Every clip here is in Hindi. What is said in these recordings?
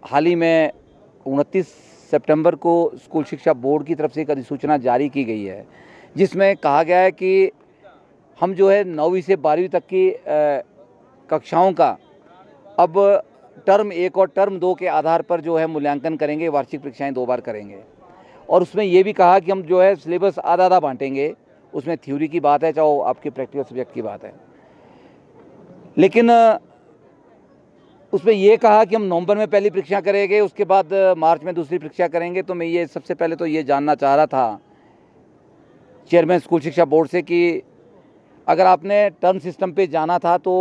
हाल ही में 29 सितंबर को स्कूल शिक्षा बोर्ड की तरफ से एक अधिसूचना जारी की गई है, जिसमें कहा गया है कि हम जो है 9वीं से 12वीं तक की कक्षाओं का अब टर्म 1 और टर्म 2 के आधार पर जो है मूल्यांकन करेंगे। वार्षिक परीक्षाएं 2 बार करेंगे और उसमें ये भी कहा कि हम जो है सिलेबस आधा आधा बांटेंगे। उसमें थ्योरी की बात है, चाहे आपकी प्रैक्टिकल सब्जेक्ट की बात है, लेकिन उसमें यह कहा कि हम नवंबर में पहली परीक्षा करेंगे, उसके बाद मार्च में दूसरी परीक्षा करेंगे। तो मैं ये सबसे पहले तो ये जानना चाह रहा था चेयरमैन स्कूल शिक्षा बोर्ड से कि अगर आपने टर्म सिस्टम पे जाना था तो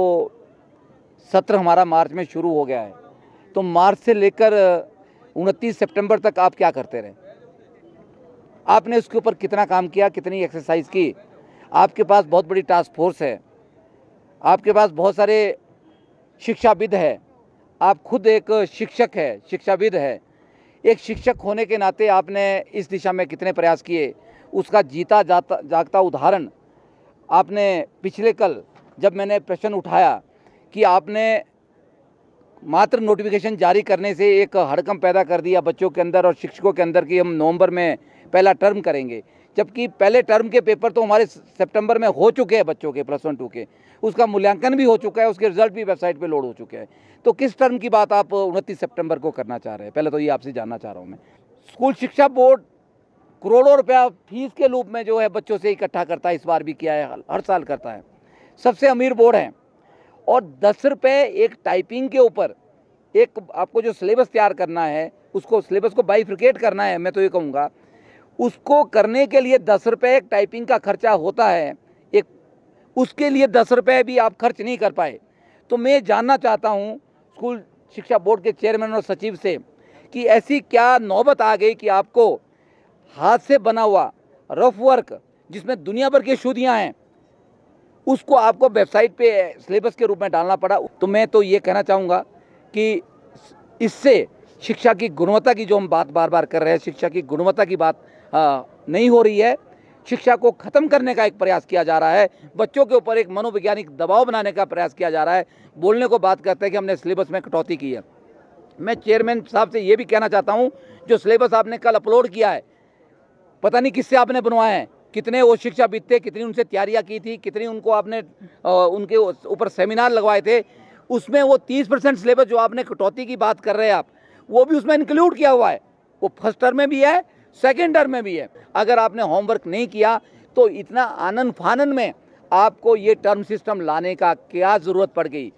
सत्र हमारा मार्च में शुरू हो गया है, तो मार्च से लेकर 29 सितंबर तक आप क्या करते रहे? आपने उसके ऊपर कितना काम किया, कितनी एक्सरसाइज की? आपके पास बहुत बड़ी टास्क फोर्स है, आपके पास बहुत सारे शिक्षाविद है, आप खुद एक शिक्षक है, शिक्षाविद है। एक शिक्षक होने के नाते आपने इस दिशा में कितने प्रयास किए, उसका जीता जागता उदाहरण आपने पिछले कल जब मैंने प्रश्न उठाया कि आपने मात्र नोटिफिकेशन जारी करने से एक हड़कंप पैदा कर दिया बच्चों के अंदर और शिक्षकों के अंदर कि हम नवंबर में पहला टर्म करेंगे, जबकि पहले टर्म के पेपर तो हमारे सितंबर में हो चुके हैं बच्चों के +1 2 के, उसका मूल्यांकन भी हो चुका है, उसके रिजल्ट भी वेबसाइट पे लोड हो चुके हैं। तो किस टर्म की बात आप 29 सितंबर को करना चाह रहे हैं? पहले तो ये आपसे जानना चाह रहा हूँ मैं। स्कूल शिक्षा बोर्ड करोड़ों रुपया फीस के रूप में जो है बच्चों से इकट्ठा करता है, इस बार भी किया है, हर साल करता है, सबसे अमीर बोर्ड है। और 10 रुपये एक टाइपिंग के ऊपर, एक आपको जो सिलेबस तैयार करना है, उसको सिलेबस को बाइफिकेट करना है, मैं तो ये कहूँगा उसको करने के लिए 10 रुपये एक टाइपिंग का खर्चा होता है, एक उसके लिए 10 रुपये भी आप खर्च नहीं कर पाए। तो मैं जानना चाहता हूँ स्कूल शिक्षा बोर्ड के चेयरमैन और सचिव से कि ऐसी क्या नौबत आ गई कि आपको हाथ से बना हुआ रफ वर्क जिसमें दुनिया भर की शुद्धियाँ हैं, उसको आपको वेबसाइट पे सिलेबस के रूप में डालना पड़ा। तो मैं तो ये कहना चाहूँगा कि इससे शिक्षा की गुणवत्ता की जो हम बात बार बार कर रहे हैं, शिक्षा की गुणवत्ता की बात नहीं हो रही है। शिक्षा को ख़त्म करने का एक प्रयास किया जा रहा है, बच्चों के ऊपर एक मनोवैज्ञानिक दबाव बनाने का प्रयास किया जा रहा है। बोलने को बात करते हैं कि हमने सिलेबस में कटौती की है। मैं चेयरमैन साहब से ये भी कहना चाहता हूँ, जो सिलेबस आपने कल अपलोड किया है, पता नहीं किससे आपने बनवाया है, कितने वो शिक्षाविद थे, कितनी उनसे तैयारियाँ की थी, कितनी उनको आपने उनके ऊपर सेमिनार लगवाए थे। उसमें वो 30% सिलेबस जो आपने कटौती की बात कर रहे हैं आप, वो भी उसमें इंक्लूड किया हुआ है। वो फर्स्ट टर्म में भी है, सेकेंड टर्म में भी है। अगर आपने होमवर्क नहीं किया तो इतना आनन फानन में आपको ये टर्म सिस्टम लाने का क्या ज़रूरत पड़ गई?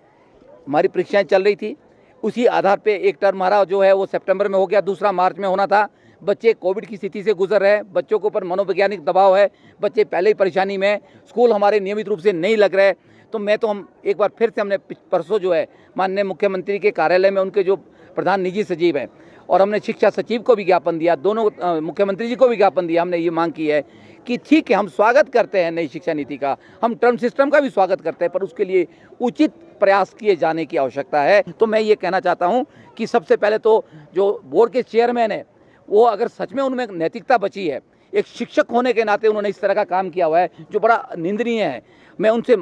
हमारी परीक्षाएं चल रही थी, उसी आधार पे एक टर्म हमारा जो है वो सितंबर में हो गया, दूसरा मार्च में होना था। बच्चे कोविड की स्थिति से गुजर रहे हैं, बच्चों के ऊपर मनोवैज्ञानिक दबाव है, बच्चे पहले ही परेशानी में, स्कूल हमारे नियमित रूप से नहीं लग रहे। तो हम एक बार फिर से हमने परसों जो है माननीय मुख्यमंत्री के कार्यालय में उनके जो प्रधान निजी सचिव हैं और हमने शिक्षा सचिव को भी ज्ञापन दिया, दोनों मुख्यमंत्री जी को भी ज्ञापन दिया। हमने ये मांग की है कि ठीक है, हम स्वागत करते हैं नई शिक्षा नीति का, हम टर्म सिस्टम का भी स्वागत करते हैं, पर उसके लिए उचित प्रयास किए जाने की आवश्यकता है। तो मैं ये कहना चाहता हूँ कि सबसे पहले तो जो बोर्ड के चेयरमैन है, वो अगर सच में उनमें नैतिकता बची है, एक शिक्षक होने के नाते उन्होंने इस तरह का काम किया हुआ है जो बड़ा निंदनीय है। मैं उनसे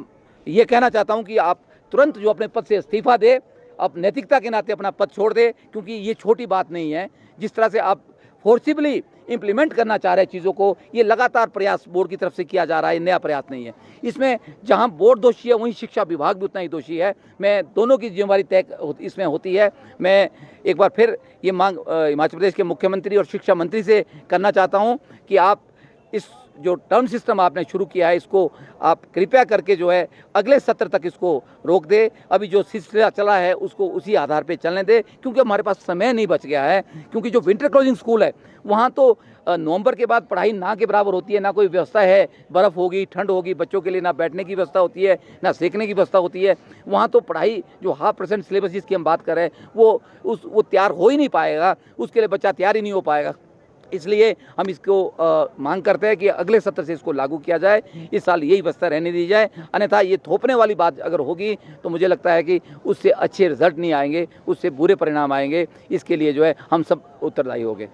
ये कहना चाहता हूँ कि आप तुरंत जो अपने पद से इस्तीफा दे, आप नैतिकता के नाते अपना पद छोड़ दे, क्योंकि ये छोटी बात नहीं है। जिस तरह से आप फोर्सिबली इम्प्लीमेंट करना चाह रहे हैं चीज़ों को, ये लगातार प्रयास बोर्ड की तरफ से किया जा रहा है, नया प्रयास नहीं है। इसमें जहां बोर्ड दोषी है वहीं शिक्षा विभाग भी उतना ही दोषी है। मैं दोनों की जिम्मेवारी तय इसमें होती है। मैं एक बार फिर ये मांग हिमाचल प्रदेश के मुख्यमंत्री और शिक्षा मंत्री से करना चाहता हूं कि आप इस जो टर्म सिस्टम आपने शुरू किया है, इसको आप कृपया करके जो है अगले सत्र तक इसको रोक दे। अभी जो सिलसिला चला है उसको उसी आधार पे चलने दे, क्योंकि हमारे पास समय नहीं बच गया है। क्योंकि जो विंटर क्लोजिंग स्कूल है वहाँ तो नवंबर के बाद पढ़ाई ना के बराबर होती है, ना कोई व्यवस्था है, बर्फ़ होगी, ठंड होगी, बच्चों के लिए ना बैठने की व्यवस्था होती है, ना सेकने की व्यवस्था होती है। वहाँ तो पढ़ाई जो 0.5% सिलेबस जिसकी हम बात कर रहे हैं वो तैयार हो ही नहीं पाएगा, उसके लिए बच्चा तैयार ही नहीं हो पाएगा। इसलिए हम इसको मांग करते हैं कि अगले सत्र से इसको लागू किया जाए, इस साल यही व्यवस्था रहने दी जाए। अन्यथा ये थोपने वाली बात अगर होगी तो मुझे लगता है कि उससे अच्छे रिजल्ट नहीं आएंगे, उससे बुरे परिणाम आएंगे। इसके लिए जो है हम सब उत्तरदायी होंगे।